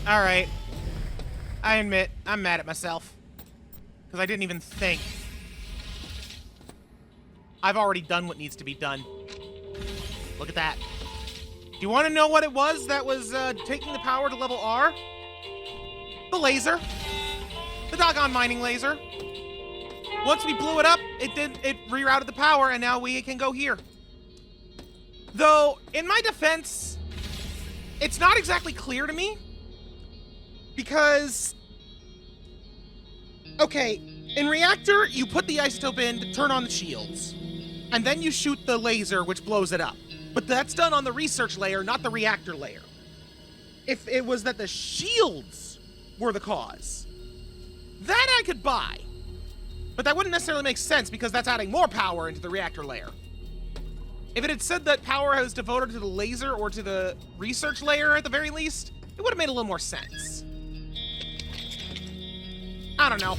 Alright. I admit, I'm mad at myself. Because I didn't even think. I've already done what needs to be done. Look at that. Do you want to know what it was that was taking the power to level R? The laser. The doggone mining laser. Once we blew it up, it rerouted the power, and now we can go here. Though, in my defense, it's not exactly clear to me. Because, okay, in reactor, you put the isotope in to turn on the shields. And then you shoot the laser, which blows it up. But that's done on the research layer, not the reactor layer. If it was that the shields were the cause, that I could buy. But that wouldn't necessarily make sense because that's adding more power into the reactor layer. If it had said that power was devoted to the laser or to the research layer at the very least, it would have made a little more sense. I don't know.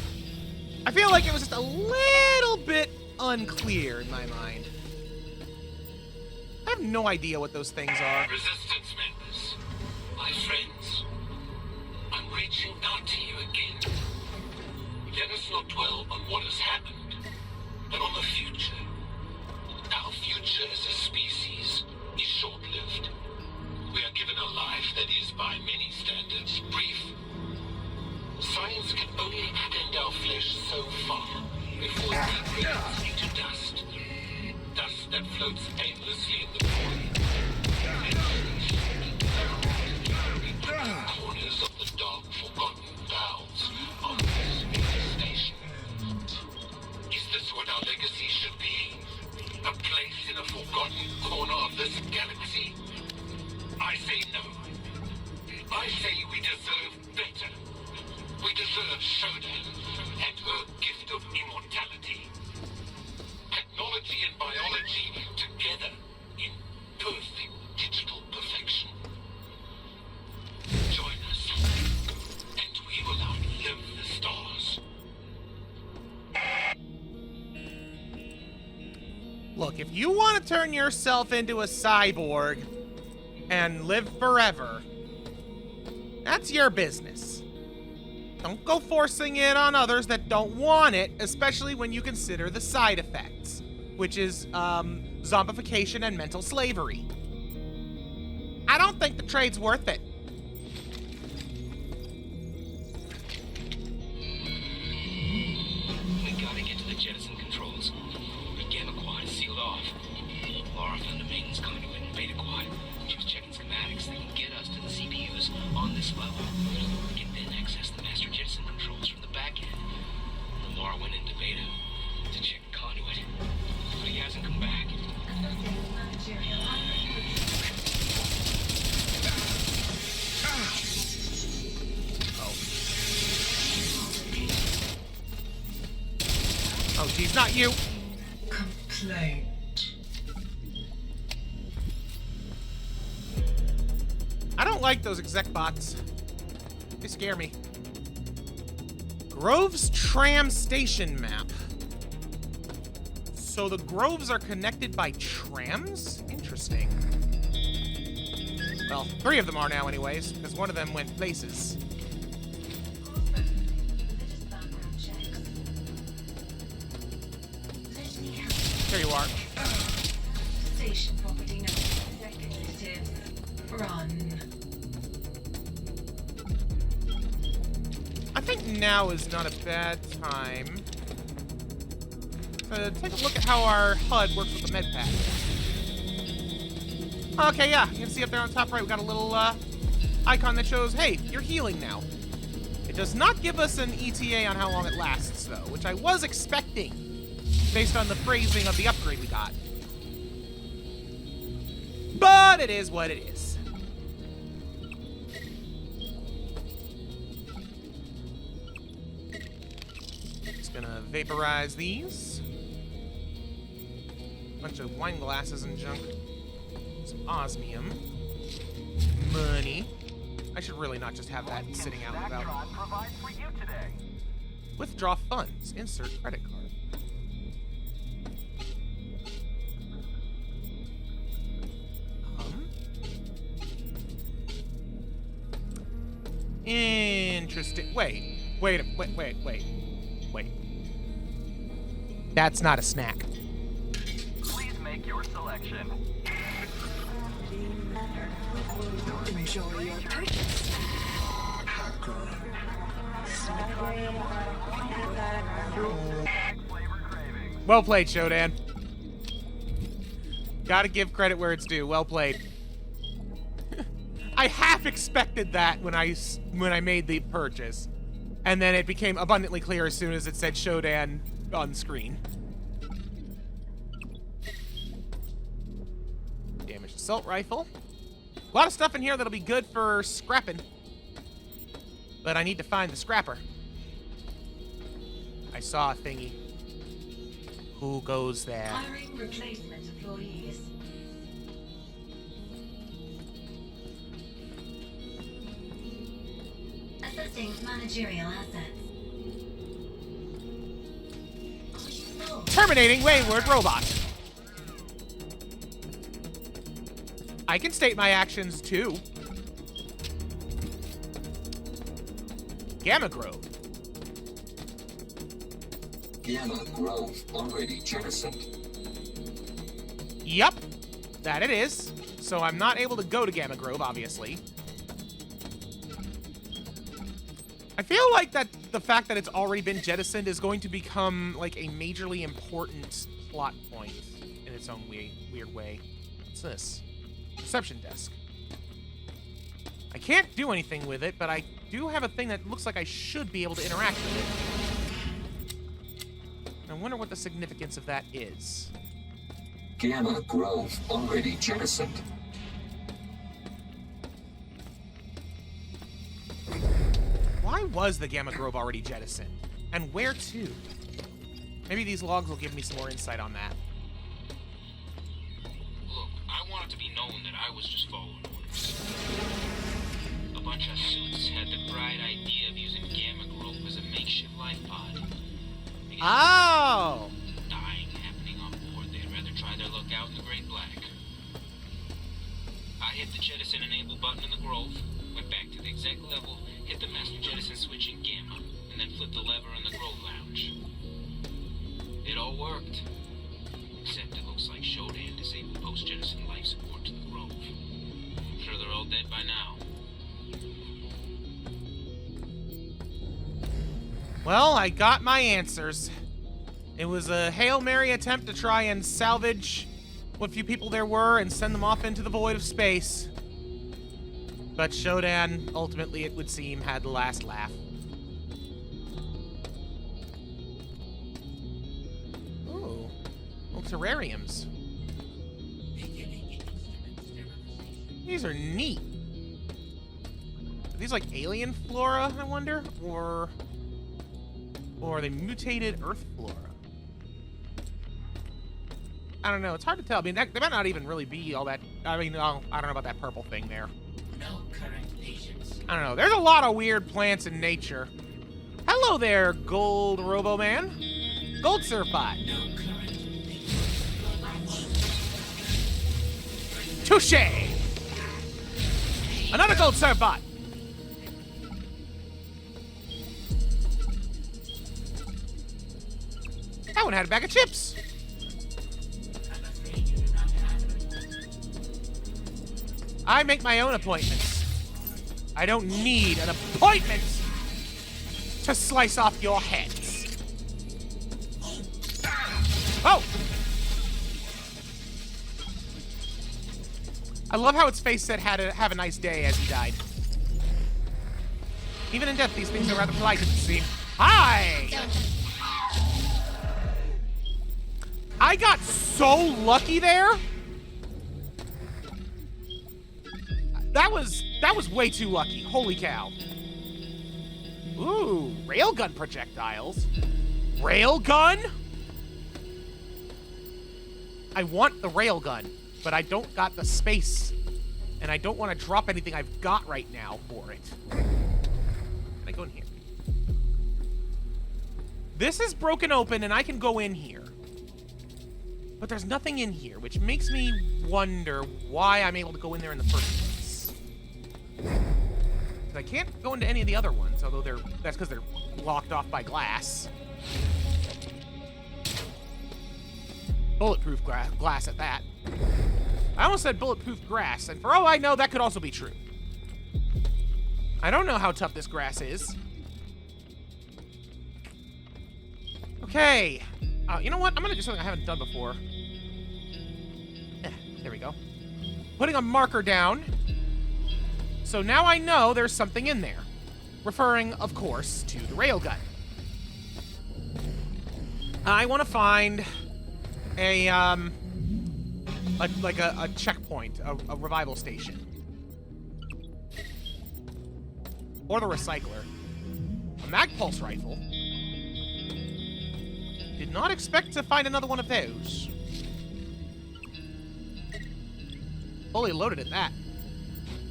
I feel like it was just a little bit unclear in my mind. I have no idea what those things are. Resistance members, my friends, I'm reaching out to you again. Let us not dwell on what has happened, but on the future. Our future as a species is short-lived. We are given a life that is, by many standards, brief. Science can only extend our flesh so far before it degrades into dust. Dust that floats aimlessly in the void. Corners of the dark, forgotten valves of this station. Is this what our legacy should be? A place in a forgotten corner of this galaxy? I say no. I say we deserve better. We deserve Shoda and her gift of immortality. Technology and biology together in perfect digital perfection. Join us, and we will outlive the stars. Look, if you want to turn yourself into a cyborg and live forever, that's your business. Don't go forcing it on others that don't want it, especially when you consider the side effects, which is, zombification and mental slavery. I don't think the trade's worth it. We gotta get to the jettison controls. The gamma quad is sealed off. Laura found a maintenance conduit in beta quad. She was checking schematics that can get us to the CPUs on this level. We can then access the master jettison controls from the back end. Laura went into beta to check the conduit, but he hasn't come back. Oh, geez, not you. Complaint. I don't like those exec bots. They scare me. Grove's tram station map. So the Groves are connected by trams? Interesting. Well, 3 of them are now anyways, because one of them went places. There you are. Station property number executives. Run. I think now is not a bad time to take a look at how our HUD works with the med pack. Okay, yeah, you can see up there on top right, we got a little icon that shows, hey, you're healing now. It does not give us an ETA on how long it lasts, though, which I was expecting, based on the phrasing of the upgrade we got. But it is what it is. Just gonna vaporize these. Bunch of wine glasses and junk. Some osmium. Money. I should really not just have that sitting out without. Withdraw funds. Insert credit card. Interesting. Wait. That's not a snack. Please make your selection. Enjoy your purchase. Flavor cravings. Well played, Shodan. Gotta give credit where it's due. Well played. I half expected that when I made the purchase. And then it became abundantly clear as soon as it said Shodan on screen. Damaged assault rifle. A lot of stuff in here that'll be good for scrapping. But I need to find the scrapper. I saw a thingy. Who goes there? Hiring replacement employees. Assisting managerial assets. Terminating wayward robot. I can state my actions too. Gamma Grove. Gamma Grove already jettisoned. Yup, that it is. So I'm not able to go to Gamma Grove, obviously. I feel like that the fact that it's already been jettisoned is going to become like a majorly important plot point in its own weird way. What's this? Reception desk. I can't do anything with it, but I do have a thing that looks like I should be able to interact with it. I wonder what the significance of that is. Gamma Grove already jettisoned. Why was the Gamma Grove already jettisoned? And where to? Maybe these logs will give me some more insight on that. Look, I want it to be known that I was just following orders. A bunch of suits had the bright idea of using Gamma Grove as a makeshift life pod. Because Oh! dying happening on board, they'd rather try their luck out in the Great Black. I hit the jettison enable button in the Grove, went back to the exec level, hit the master jettison switch in Gamma, and then flipped the lever in the Grove Lounge. It all worked. Except it looks like Shodan disabled post-jettison life support to the Grove. I'm sure they're all dead by now. Well, I got my answers. It was a Hail Mary attempt to try and salvage what few people there were and send them off into the void of space. But Shodan, ultimately, it would seem, had the last laugh. Ooh, little terrariums. These are neat. Are these like alien flora, I wonder? Or are they mutated Earth flora? I don't know. It's hard to tell. I mean, they might not even really be all that. I mean, I don't know about that purple thing there. No current patients. I don't know. There's a lot of weird plants in nature. Hello there, Gold Robo Man. Gold Certified. No current patients. Touche! Another Gold Certified. That one had a bag of chips. I'm afraid you do not have. I make my own appointments. I don't need an appointment to slice off your heads. Oh! I love how its face said have a nice day as he died. Even in death, these things are rather polite, it would seem. Hi! I got so lucky there. That was way too lucky. Holy cow. Ooh, railgun projectiles. Railgun? I want the railgun, but I don't got the space. And I don't want to drop anything I've got right now for it. Can I go in here? This is broken open and I can go in here. But there's nothing in here, which makes me wonder why I'm able to go in there in the first place. 'Cause I can't go into any of the other ones, although that's because they're blocked off by glass. Bulletproof glass at that. I almost said bulletproof grass, and for all I know, that could also be true. I don't know how tough this grass is. Okay. You know what? I'm gonna do something I haven't done before. There we go. Putting a marker down. So now I know there's something in there. Referring, of course, to the railgun. I want to find a checkpoint, a revival station. Or the recycler. A mag pulse rifle. Did not expect to find another one of those. Fully loaded at that.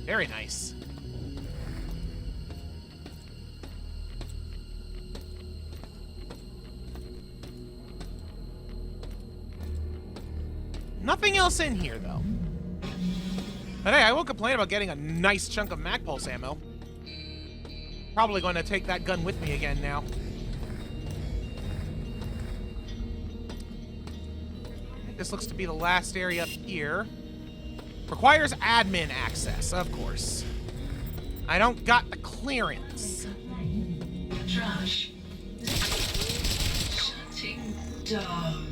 Very nice. Nothing else in here, though. But hey, I won't complain about getting a nice chunk of mag pulse ammo. Probably going to take that gun with me again now. This looks to be the last area up here. Requires admin access, of course. I don't got the clearance. Trash. Shutting down.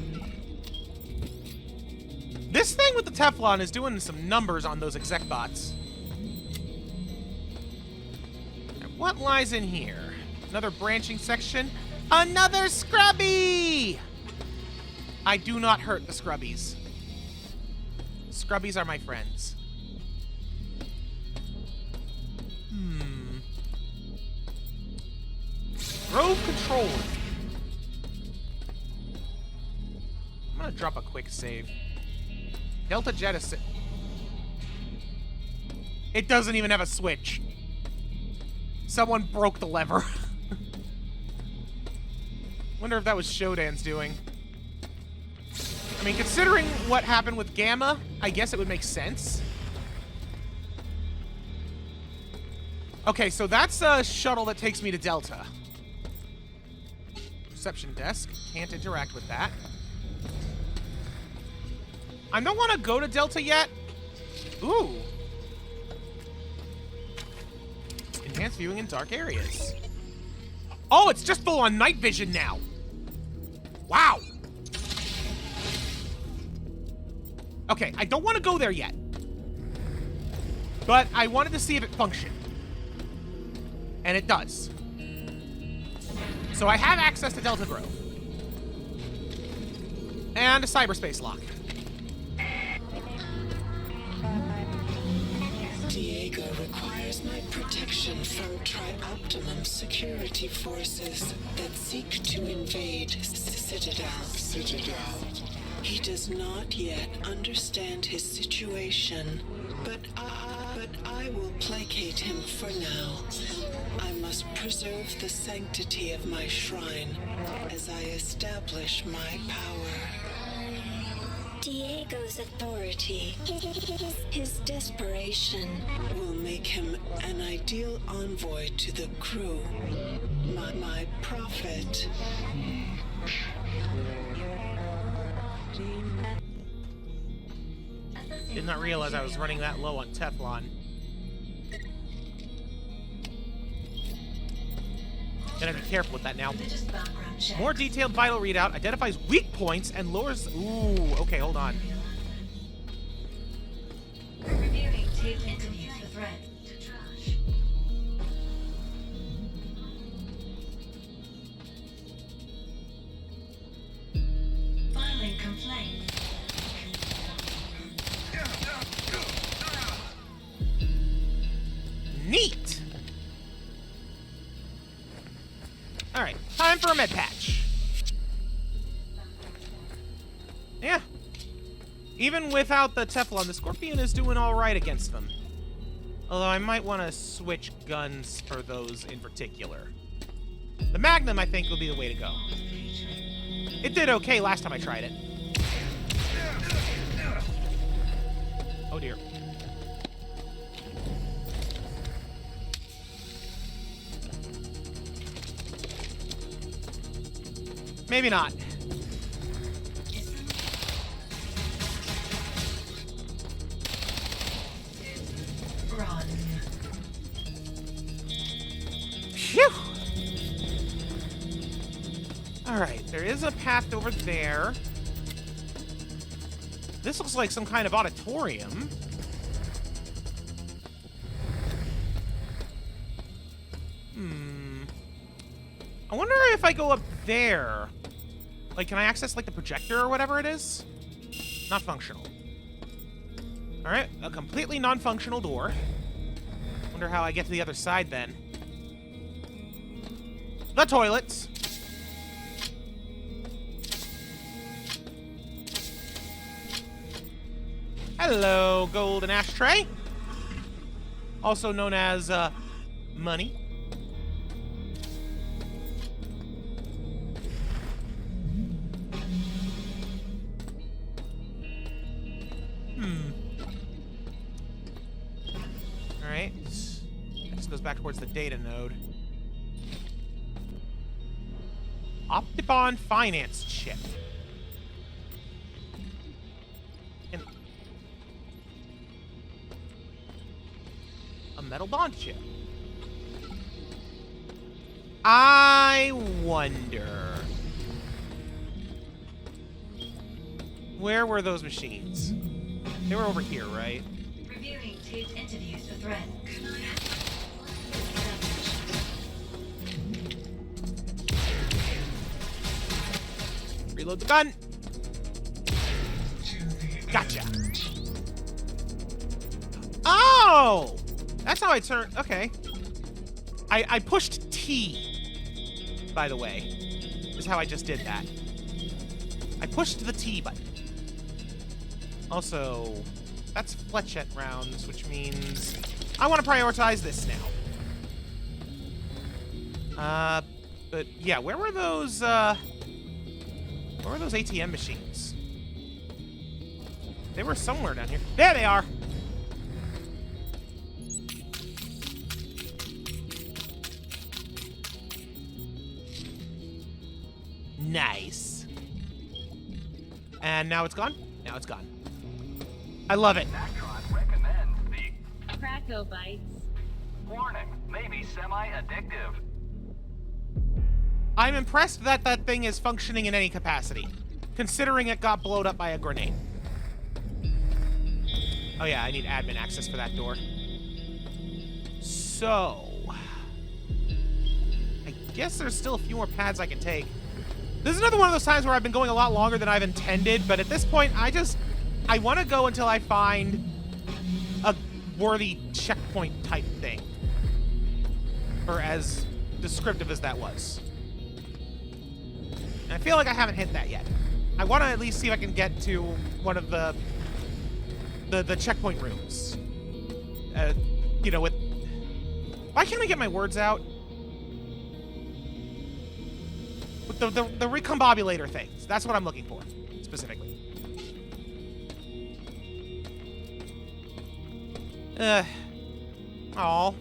This thing with the Teflon is doing some numbers on those exec bots. And what lies in here? Another branching section? Another scrubby! I do not hurt the scrubbies. Scrubbies are my friends. Grove controller. I'm gonna drop a quick save. Delta jettison. It doesn't even have a switch. Someone broke the lever. Wonder if that was Shodan's doing. I mean, considering what happened with Gamma, I guess it would make sense. Okay, so that's a shuttle that takes me to Delta. Reception desk. Can't interact with that. I don't want to go to Delta yet. Ooh. Enhanced viewing in dark areas. Oh, it's just full on night vision now. Wow. Okay, I don't want to go there yet. But I wanted to see if it functioned. And it does. So I have access to Delta Grove. And a cyberspace lock. Diego requires my protection from Tri-Optimum security forces that seek to invade Citadel. He does not yet understand his situation, but I will placate him for now. I must preserve the sanctity of my shrine as I establish my power. Diego's authority, his desperation, will make him an ideal envoy to the crew. My prophet. Did not realize I was running that low on Teflon. Gotta be careful with that now. More detailed vital readout, identifies weak points and lowers... Ooh, okay, hold on. Reviewing tape interviews for threat to trash. Filing complaint. Neat! Alright, time for a med patch. Yeah. Even without the Teflon, the Scorpion is doing alright against them. Although I might want to switch guns for those in particular. The Magnum, I think, will be the way to go. It did okay last time I tried it. Oh dear. Maybe not. Run. Phew! Alright, there is a path over there. This looks like some kind of auditorium. I wonder if I go up there. Like, can I access, like, the projector or whatever it is? Not functional. Alright, a completely non-functional door. Wonder how I get to the other side, then. The toilets. Hello, golden ashtray. Also known as, money. Alright. This goes back towards the data node. Optibon finance chip. And a metal bond chip. I wonder. Where were those machines? They were over here, right? Reviewing taped interviews with Red. Reload the gun. Gotcha. Oh! That's how I turn... Okay. I pushed T, by the way. Is how I just did that. I pushed the T button. Also, that's fletchette rounds, which means I want to prioritize this now. But yeah, where were those ATM machines? They were somewhere down here. There they are! Nice. And now it's gone? Now it's gone. I love it. Nactron recommends the Cracko bites. warning, maybe semi-addictive. I'm impressed that that thing is functioning in any capacity, considering it got blown up by a grenade. Oh yeah, I need admin access for that door. So... I guess there's still a few more paths I can take. This is another one of those times where I've been going a lot longer than I've intended, but at this point, I want to go until I find a worthy checkpoint type thing. Or as descriptive as that was. And I feel like I haven't hit that yet. I want to at least see if I can get to one of the checkpoint rooms. You know, with... Why can't I get my words out? With the recombobulator things. That's what I'm looking for, specifically. Aw.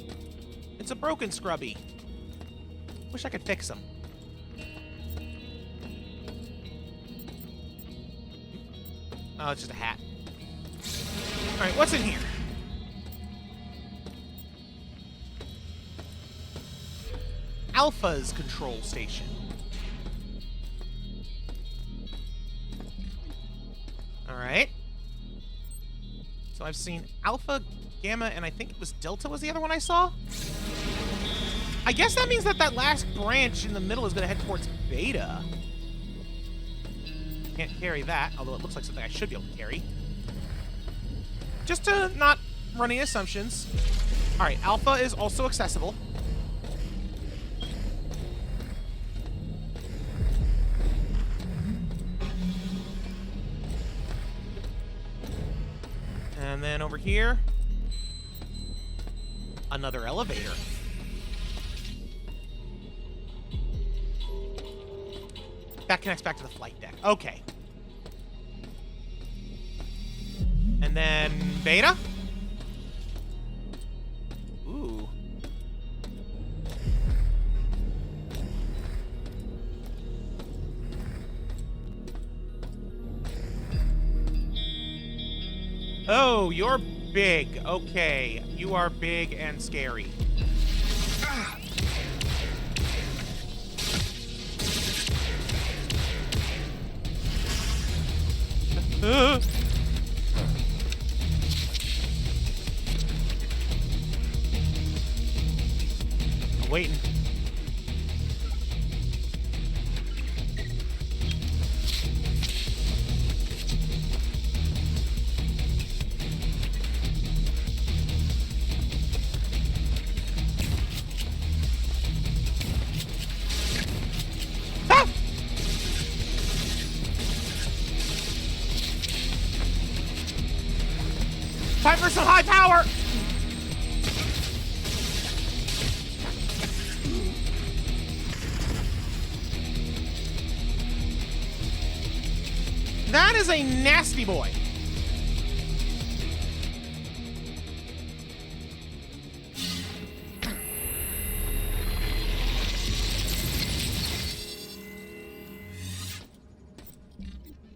It's a broken scrubby. Wish I could fix him. Oh, it's just a hat. Alright, what's in here? Alpha's control station. Alright. So I've seen Alpha, Gamma, and I think it was Delta was the other one I saw? I guess that means that that last branch in the middle is going to head towards Beta. Can't carry that, although it looks like something I should be able to carry. Just to not run any assumptions. Alright, Alpha is also accessible. And then over here, another elevator. That connects back to the flight deck. Okay. And then Beta? Ooh. Oh, you're big. Okay. You are big and scary. I'm waiting. Ah! Time for some high power! That is a nasty boy.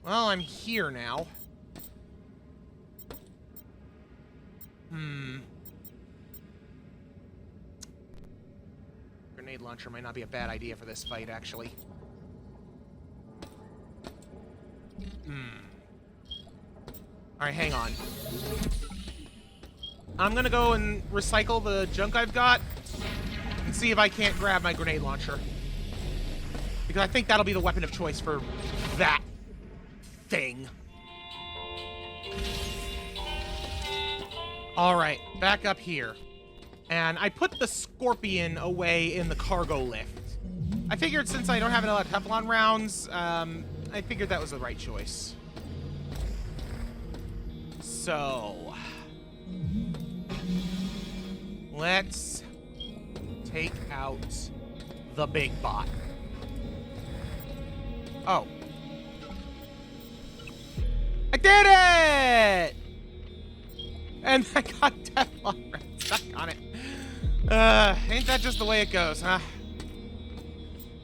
Well, I'm here now. Grenade launcher might not be a bad idea for this fight, actually. Alright, hang on. I'm gonna go and recycle the junk I've got and see if I can't grab my grenade launcher. Because I think that'll be the weapon of choice for that thing. Alright, back up here. And I put the scorpion away in the cargo lift. I figured since I don't have a lot of Teflon rounds, I figured that was the right choice. So, let's take out the big bot. Oh. I did it! And I got Teflon stuck on it. Ain't that just the way it goes, huh?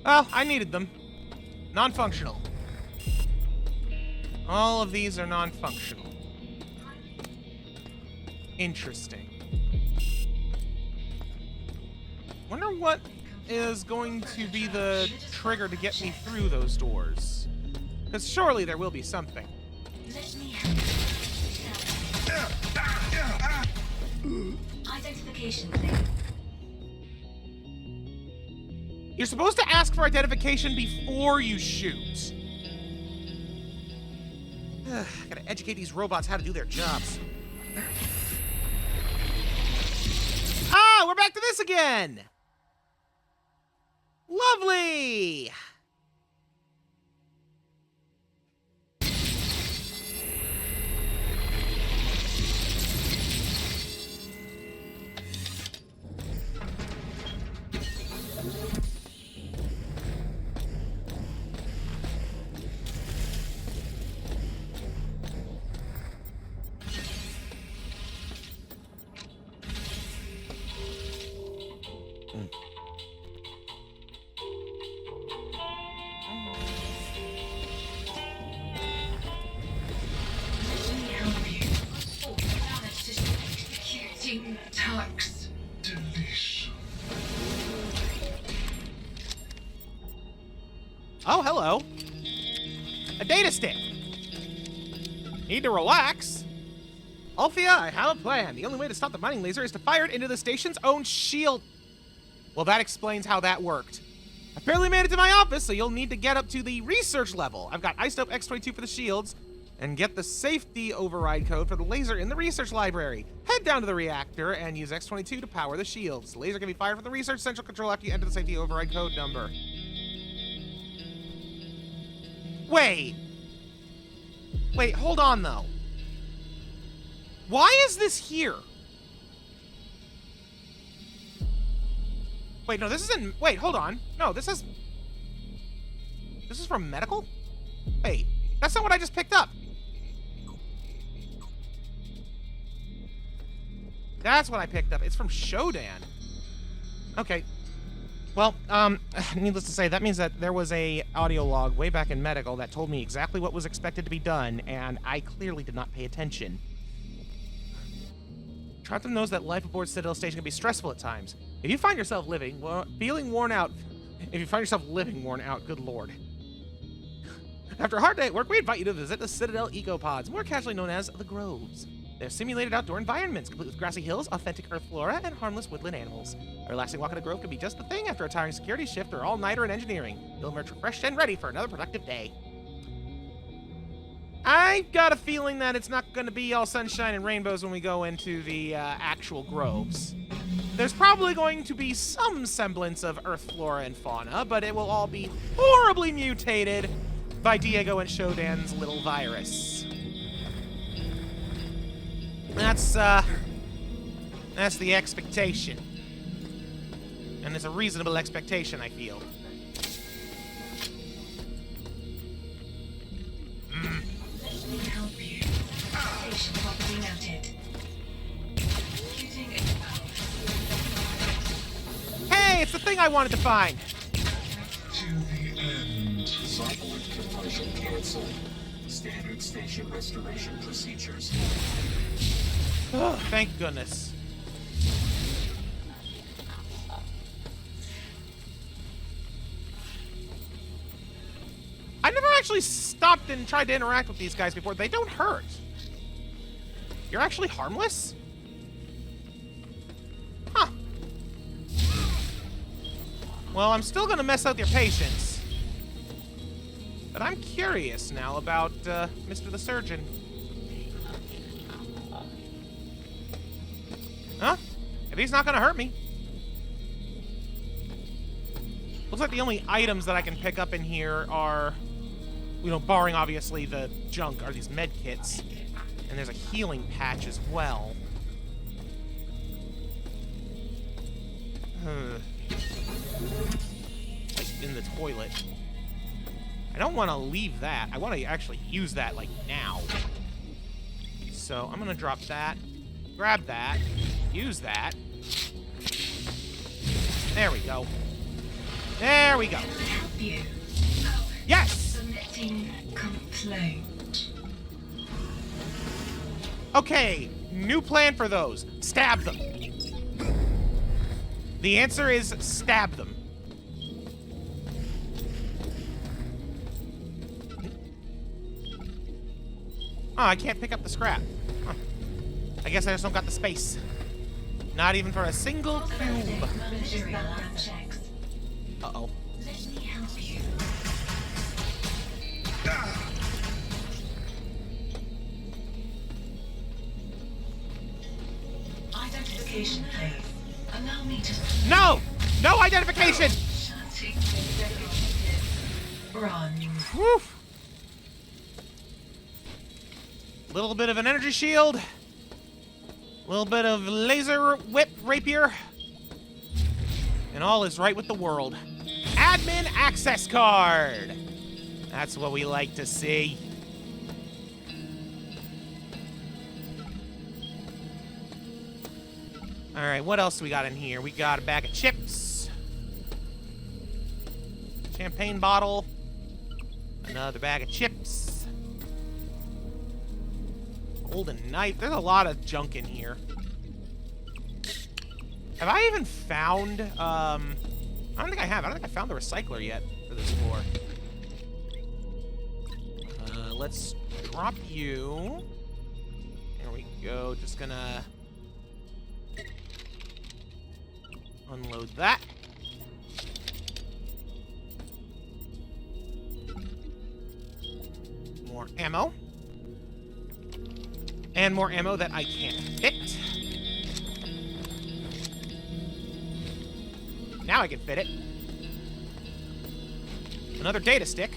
Well, I needed them. Non-functional. All of these are non-functional. Interesting. Wonder what is going to be the trigger to get me through those doors. Because surely there will be something. Let me help. Identification thing. You're supposed to ask for identification before you shoot. Gotta educate these robots how to do their jobs. Ah, we're back to this again! Lovely! Oh, hello. A data stick. Need to relax. Althea, I have a plan. The only way to stop the mining laser is to fire it into the station's own shield. Well, that explains how that worked. I barely made it to my office, so you'll need to get up to the research level. I've got isotope X22 for the shields, and get the safety override code for the laser in the research library. Head down to the reactor and use X22 to power the shields. The laser can be fired from the research central control after you enter the safety override code number. Wait, hold on, though. Why is this here? Wait, no, this isn't... Wait, hold on. No, this is from medical? Wait, that's not what I just picked up. That's what I picked up. It's from Shodan. Okay. Well, needless to say, that means that there was a audio log way back in medical that told me exactly what was expected to be done, and I clearly did not pay attention. Trotman knows that life aboard Citadel Station can be stressful at times. If you find yourself living worn out, good lord. After a hard day at work, we invite you to visit the Citadel Ecopods, more casually known as the Groves. They're simulated outdoor environments, complete with grassy hills, authentic earth flora, and harmless woodland animals. A relaxing walk in a grove can be just the thing after a tiring security shift or all-nighter in engineering. You'll emerge refreshed and ready for another productive day. I've got a feeling that it's not going to be all sunshine and rainbows when we go into the actual groves. There's probably going to be some semblance of earth flora and fauna, but it will all be horribly mutated by Diego and Shodan's little virus. That's the expectation. And it's a reasonable expectation, I feel. Let me help you. Station property noted. Computing. Hey, it's the thing I wanted to find! To the end. Cyborg conversion cancelled. Standard station restoration procedures. Oh, thank goodness. I never actually stopped and tried to interact with these guys before. They don't hurt. You're actually harmless? Huh. Well, I'm still gonna mess out your patience. But I'm curious now about, Mr. the Surgeon. Huh? If he's not gonna hurt me. Looks like the only items that I can pick up in here are, you know, barring obviously the junk, are these med kits. And there's a healing patch as well. Like in the toilet. I don't want to leave that. I want to actually use that, like, now. So I'm going to drop that, grab that, use that. There we go. There we go. Help you. Yes! Submitting complaint. Okay, new plan for those. Stab them. The answer is stab them. Oh, I can't pick up the scrap. Huh. I guess I just don't got the space. Not even for a single cube. Managerial checks. Uh-oh. Let me help you. Identification, please. Allow me to... No! No identification! Shutting executive. Run. Whew. Little bit of an energy shield. Little bit of laser whip rapier. And all is right with the world. Admin access card. That's what we like to see. All right, what else do we got in here? We got a bag of chips. Champagne bottle. Another bag of chips. Golden knife. There's a lot of junk in here. Have I even found, I don't think I have. I don't think I found the recycler yet for this floor. Let's drop you. There we go. Just gonna unload that. More ammo. And more ammo that I can't fit. Now I can fit it. Another data stick.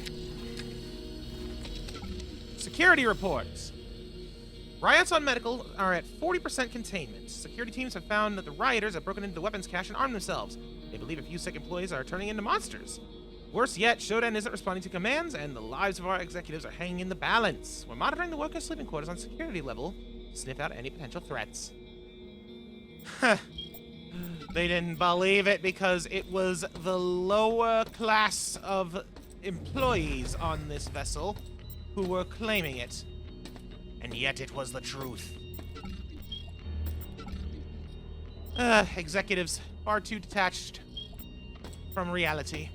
Security reports. Riots on Medical are at 40% containment. Security teams have found that the rioters have broken into the weapons cache and armed themselves. They believe a few sick employees are turning into monsters. Worse yet, Shodan isn't responding to commands, and the lives of our executives are hanging in the balance. We're monitoring the workers' sleeping quarters on security level to sniff out any potential threats. They didn't believe it because it was the lower class of employees on this vessel who were claiming it. And yet it was the truth. Executives far too detached from reality.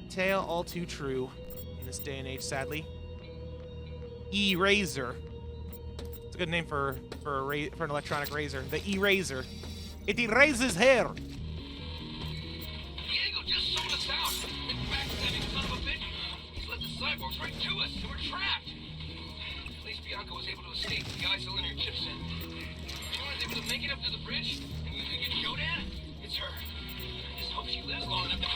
Tale all too true in this day and age, sadly. E-razor. It's a good name for an electronic razor. The e-razor. It erases hair. Diego just sold us out. That backstabbing son of a bitch. He's led the cyborgs right to us, and we're trapped. At least Bianca was able to escape the isolyner chips in. She was able to make it up to the bridge, and you think it's Shodan? It's her. I just hope she lives long enough to...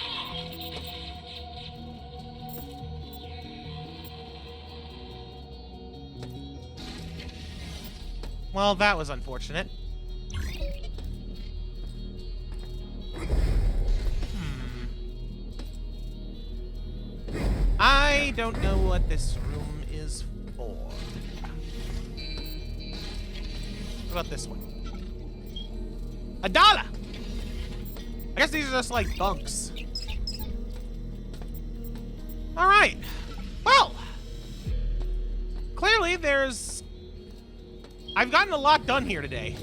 Well, that was unfortunate. I don't know what this room is for. What about this one? $1! I guess these are just like bunks. Alright. Well, clearly I've gotten a lot done here today.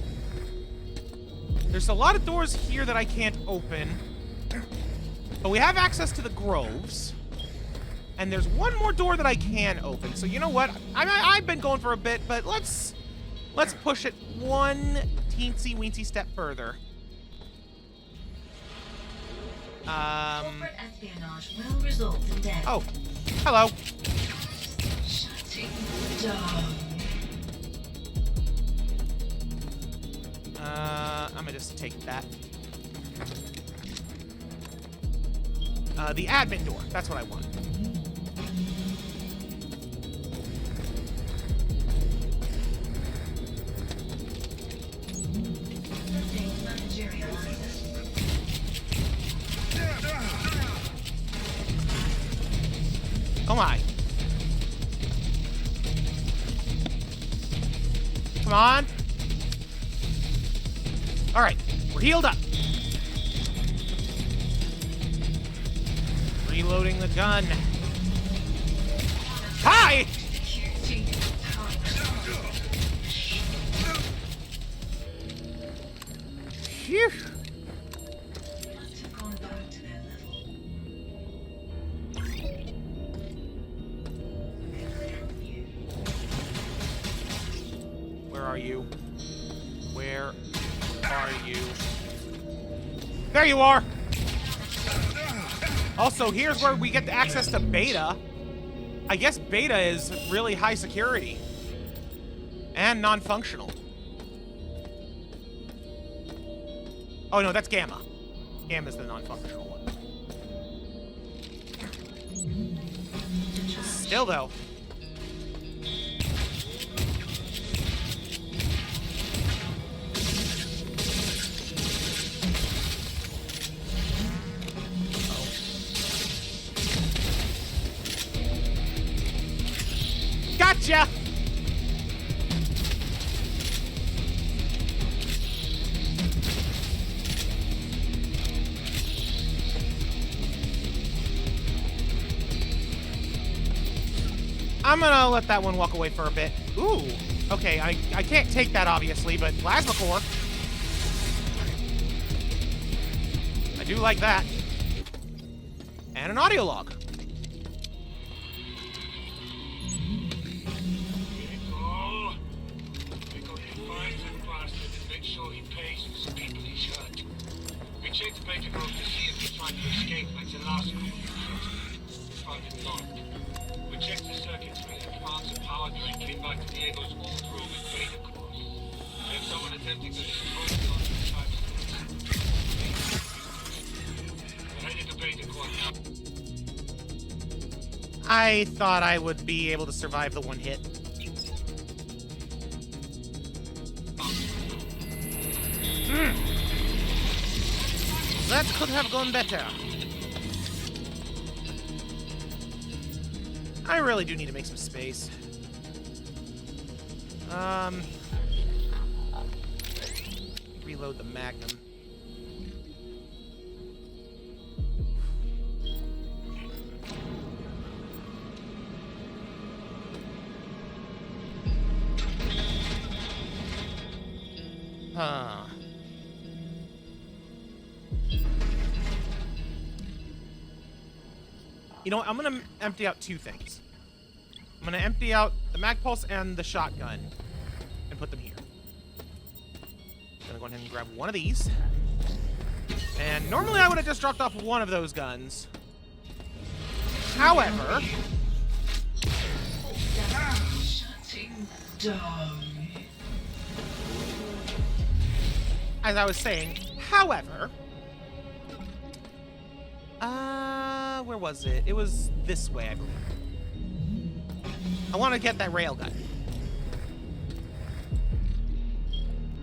There's a lot of doors here that I can't open. But we have access to the groves. And there's one more door that I can open. So you know what? I've been going for a bit, but let's push it one teensy-weensy step further. Corporate espionage will result in death. Oh, hello. Shutting down. I'm gonna just take that. The admin door. That's what I want. Sustained managerial access. Oh my. Come on. All right, we're healed up. Reloading the gun. Hi! Phew. Must have gone back to their level. Where are you? Where are you? There you are! Also, here's where we get access to beta. I guess beta is really high security. And non-functional. Oh no, that's gamma. Gamma's the non-functional one. Still though. Gotcha! I'm gonna let that one walk away for a bit. Ooh, okay, I can't take that obviously, but plasma core. I do like that. And an audio log. I thought I would be able to survive the one hit. That could have gone better. I really do need to make some space. Reload the Magnum. Huh. You know what? I'm gonna empty out two things. I'm gonna empty out the mag pulse and the shotgun and put them here. Gonna go ahead and grab one of these. And normally I would have just dropped off one of those guns. However, Shutting down. as I was saying, however, where was it? It was this way, I believe. I want to get that railgun.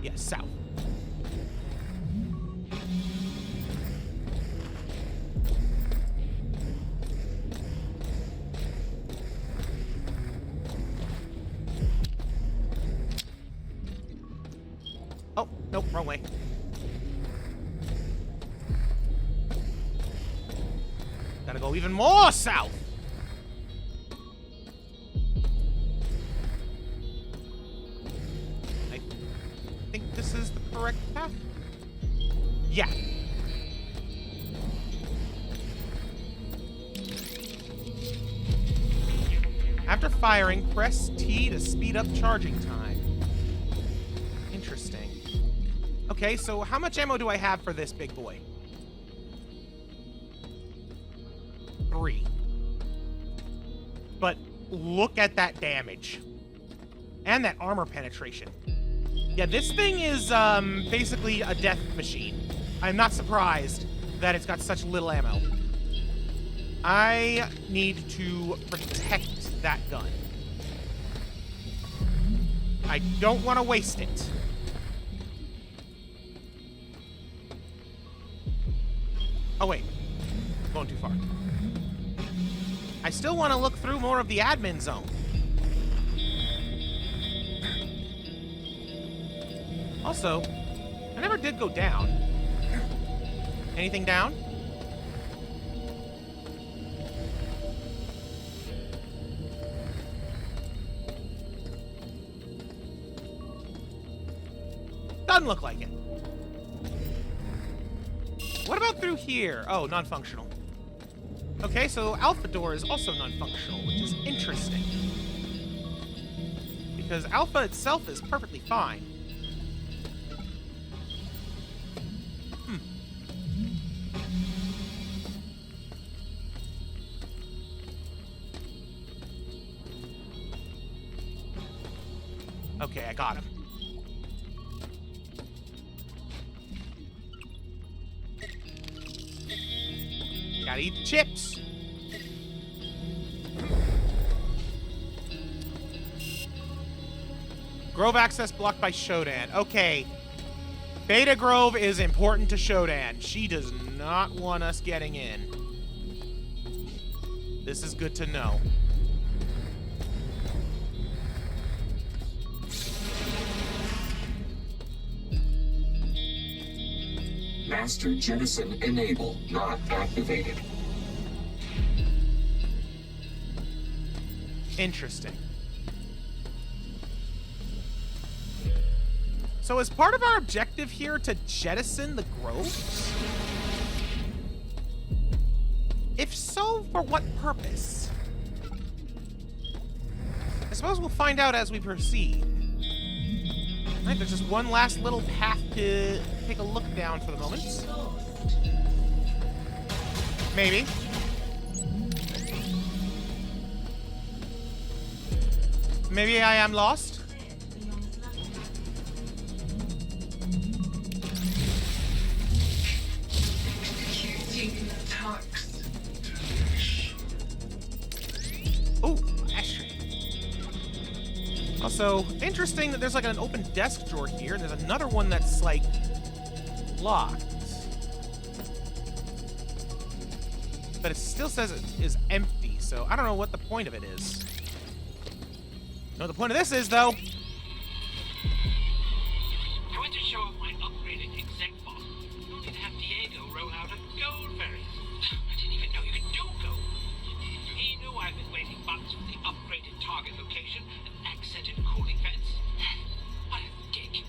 Yes, south. Oh, nope, wrong way. Gotta go even more south. I think this is the correct path. Yeah. After firing, press T to speed up charging time. Interesting. Okay, so how much ammo do I have for this big boy? 3. But look at that damage. And that armor penetration. Yeah, this thing is basically a death machine. I'm not surprised that it's got such little ammo. I need to protect that gun. I don't want to waste it. Oh, wait. I'm going too far. I still want to look through more of the admin zone. Also, I never did go down. Anything down? Doesn't look like it. What about through here? Oh, non-functional. Okay, so Alpha door is also non-functional, which is interesting. Because Alpha itself is perfectly fine. Okay, I got him. Gotta eat the chips. Grove access blocked by Shodan. Okay. Beta Grove is important to Shodan. She does not want us getting in. This is good to know. Master Jettison enable not activated. Interesting. So is part of our objective here to jettison the groves? If so, for what purpose? I suppose we'll find out as we proceed. Right, there's just one last little path to take a look down for the moment. Maybe. Maybe I am lost. Oh, ashtray. Also, interesting that there's like an open desk drawer here, and there's another one that's like locked. But it still says it is empty, so I don't know what the point of it is. You know what the point of this is, though? I went to show off my upgraded exec box, only to have Diego roll out a gold ferry. I didn't even know you could do gold. He knew I've been waiting months for the upgraded target location and accented cooling vents. What a dick.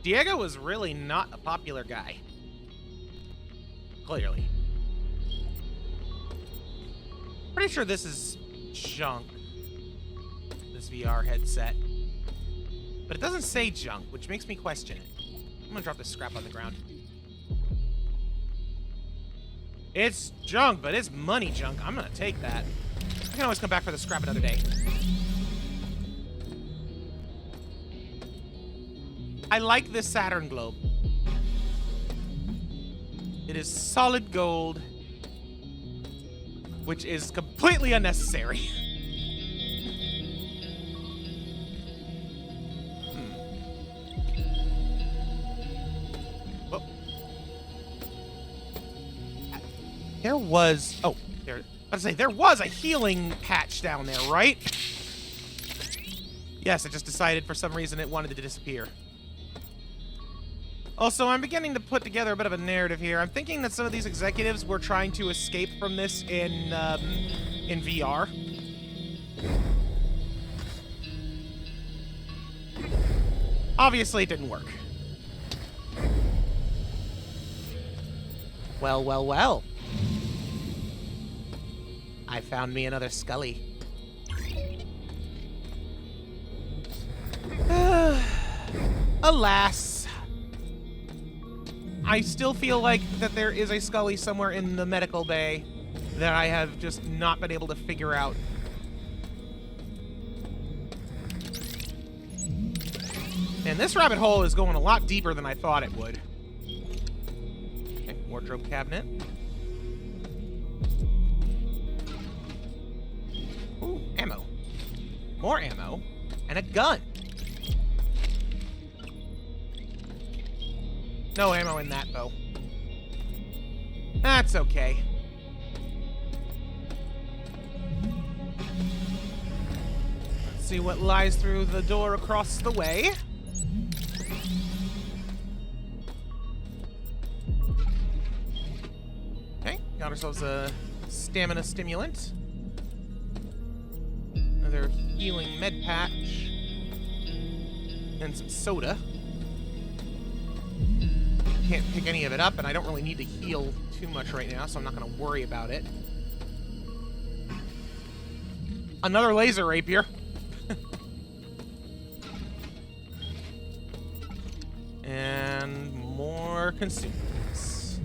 Diego was really not a popular guy. Clearly. Pretty sure this is junk. This VR headset. But it doesn't say junk, which makes me question it. I'm gonna drop this scrap on the ground. It's junk, but it's money junk. I'm gonna take that. I can always come back for the scrap another day. I like this Saturn globe. It is solid gold, which is completely unnecessary. Whoa. There was... Oh, there... I was gonna say, there was a healing patch down there, right? Yes, it just decided for some reason it wanted to disappear. Also, I'm beginning to put together a bit of a narrative here. I'm thinking that some of these executives were trying to escape from this in VR. Obviously, it didn't work. Well, well, well. I found me another Scully. Alas. I still feel like that there is a Scully somewhere in the medical bay that I have just not been able to figure out. And this rabbit hole is going a lot deeper than I thought it would. Okay, wardrobe cabinet. Ooh, ammo. More ammo. And a gun. No ammo in that, though. That's okay. Let's see what lies through the door across the way. Okay, got ourselves a stamina stimulant. Another healing med patch. And some soda. Can't pick any of it up, and I don't really need to heal too much right now, so I'm not going to worry about it. Another laser rapier. And more consumables.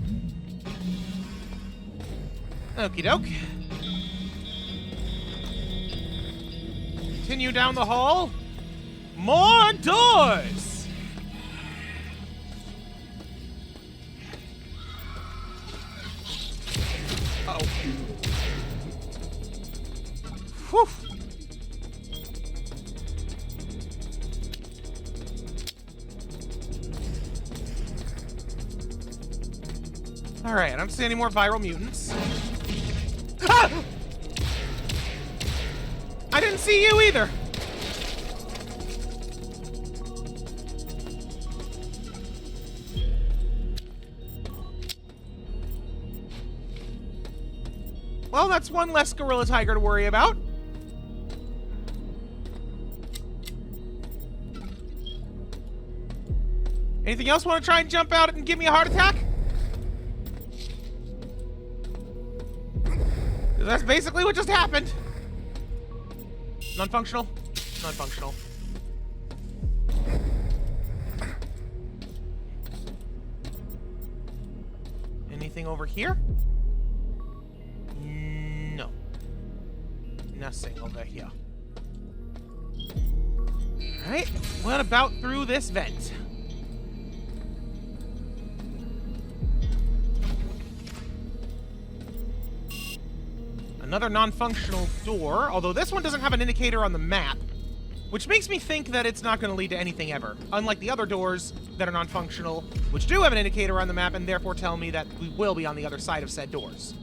Okie doke. Continue down the hall. More doors! Uh-oh. Whew. Alright, I don't see any more viral mutants. Ah! I didn't see you either! Well, that's one less gorilla tiger to worry about. Anything else want to try and jump out and give me a heart attack? That's basically what just happened. Non-functional? Non-functional. Anything over here? No. Nothing over here. Alright, what about through this vent? Another non-functional door, although this one doesn't have an indicator on the map, which makes me think that it's not going to lead to anything ever, unlike the other doors that are non-functional, which do have an indicator on the map and therefore tell me that we will be on the other side of said doors.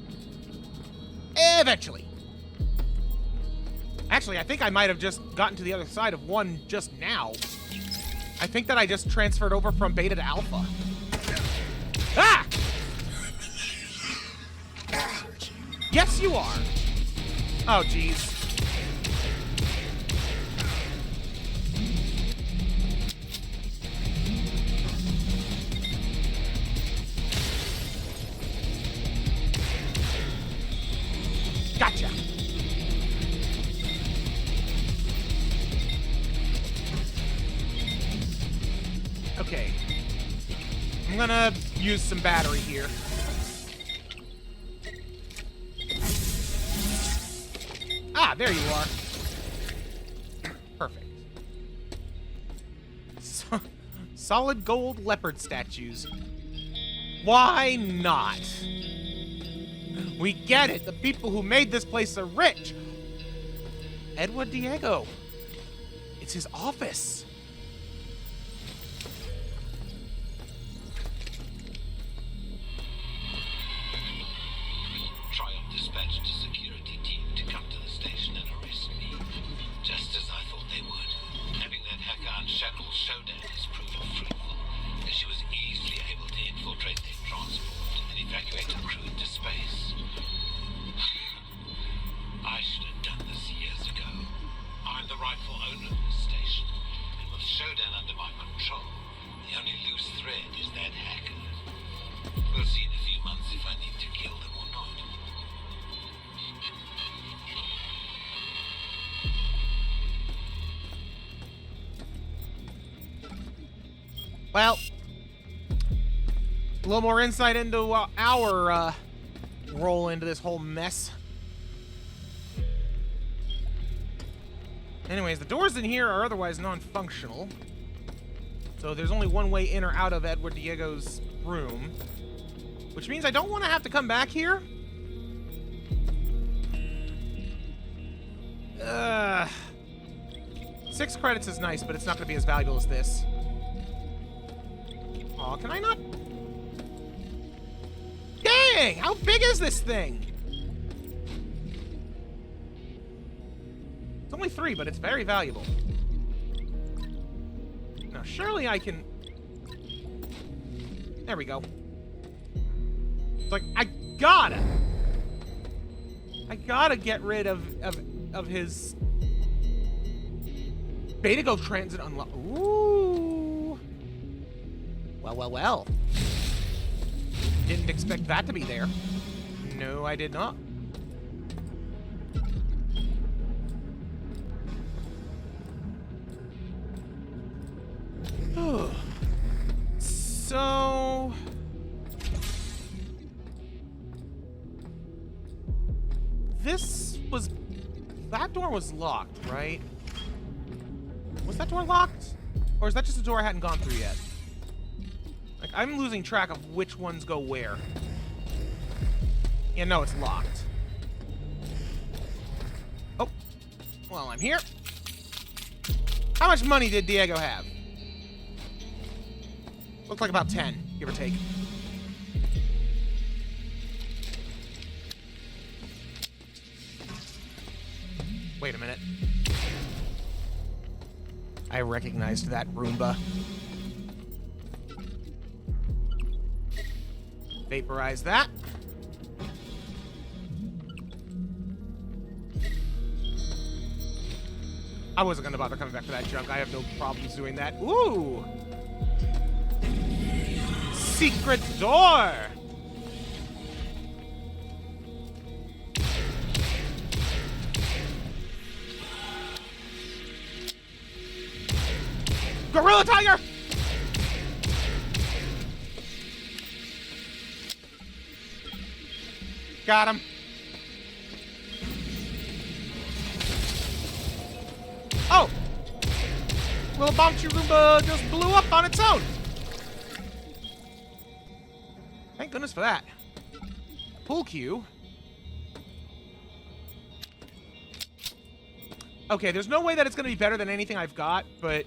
Eventually. Actually, I think I might have just gotten to the other side of one just now. I think that I just transferred over from beta to alpha. Ah! Yes, you are. Oh, jeez. gonna use some battery here. Ah, there you are. Perfect. Solid gold leopard statues. Why not? We get it. The people who made this place are rich. Edward Diego. It's his office. Triumph dispatched a security team to come to the station and arrest me. Just as I thought they would. Having that hacker unshackled Shodan has proven fruitful, as she was easily able to infiltrate their transport and evacuate the crew into space. I should have done this years ago. I'm the rightful owner of this station, and with Shodan under my control, the only loose thread is that hacker. We'll see in a few months if I need to kill them or not. Well, a little more insight into our role into this whole mess. Anyways, the doors in here are otherwise non-functional. So there's only one way in or out of Edward Diego's room. Which means I don't want to have to come back here. 6 credits is nice, but it's not going to be as valuable as this. Aw, can I not? Dang! How big is this thing? It's only 3, but it's very valuable. Now, surely I can... There we go. It's like, I gotta get rid of his... Beta Go Transit unlock. Ooh. Well. Didn't expect that to be there. No, I did not. So... That door was locked, right? Was that door locked? Or is that just a door I hadn't gone through yet? Like, I'm losing track of which ones go where. Yeah, no, it's locked. Oh. Well, I'm here. How much money did Diego have? Looks like about 10, give or take. Wait a minute. I recognized that Roomba. Vaporize that. I wasn't gonna bother coming back for that junk. I have no problems doing that. Ooh! Secret door! Gorilla Tiger! Got him. Oh! Little Bouncy Roomba just blew up on its own. Thank goodness for that. Pool cue. Okay, there's no way that it's going to be better than anything I've got, but...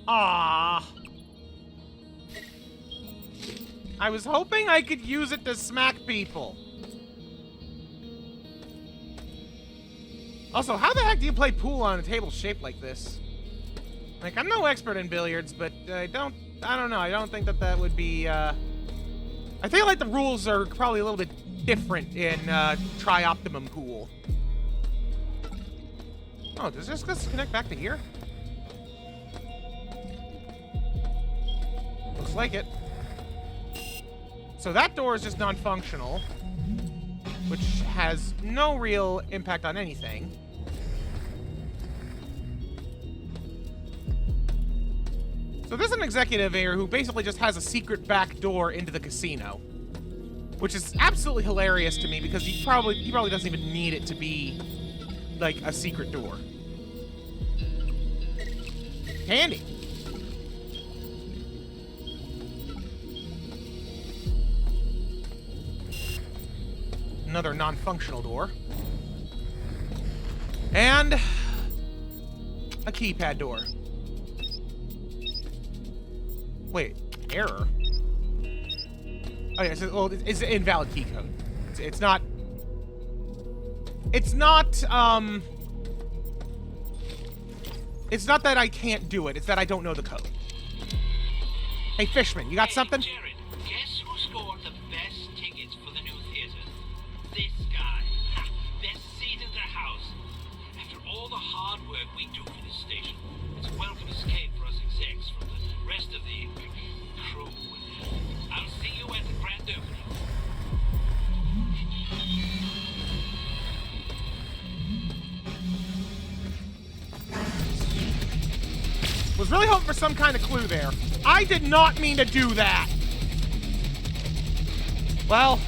Ah. I was hoping I could use it to smack people. Also, how the heck do you play pool on a table shaped like this? Like, I'm no expert in billiards, but I don't know. I don't think that would be, I feel like the rules are probably a little bit different in, Tri-Optimum Pool. Oh, does this just connect back to here? Looks like it. So that door is just non-functional, which has no real impact on anything. So there's an executive here who basically just has a secret back door into the casino. Which is absolutely hilarious to me because he probably doesn't even need it to be like a secret door. Handy. Another non-functional door. And a keypad door. Wait, error? Oh yeah, well, it's an invalid key code. It's not... It's not that I can't do it, it's that I don't know the code. Hey, Fishman, you got something? Jared, guess who scored the best tickets for the new theater? This guy. Ha, best seat in the house. After all the hard work we do for this station, it's a welcome escape for us execs from the rest of the crew. I'll see you at the grand opening. Was really hoping for some kind of clue there. I did not mean to do that. Well,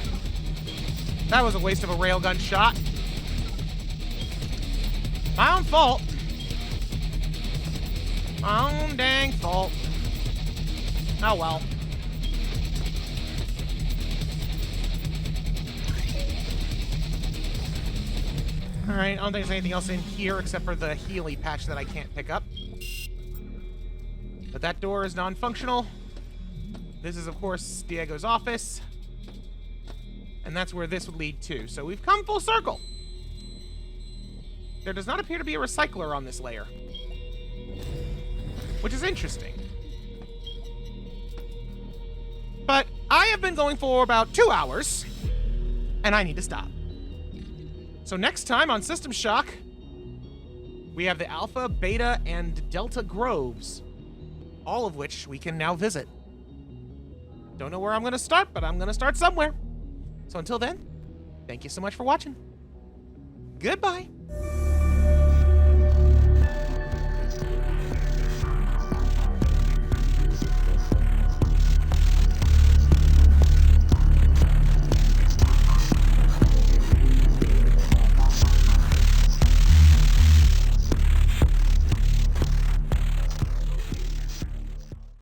that was a waste of a railgun shot. My own fault. My own dang fault. Oh well. Alright, I don't think there's anything else in here except for the Healy patch that I can't pick up. But that door is non-functional. This is, of course, Diego's office. And that's where this would lead to. So we've come full circle. There does not appear to be a recycler on this layer. Which is interesting. But I have been going for about 2 hours. And I need to stop. So next time on System Shock, we have the Alpha, Beta, and Delta Groves. All of which we can now visit. Don't know where I'm going to start, but I'm going to start somewhere. So until then, thank you so much for watching. Goodbye.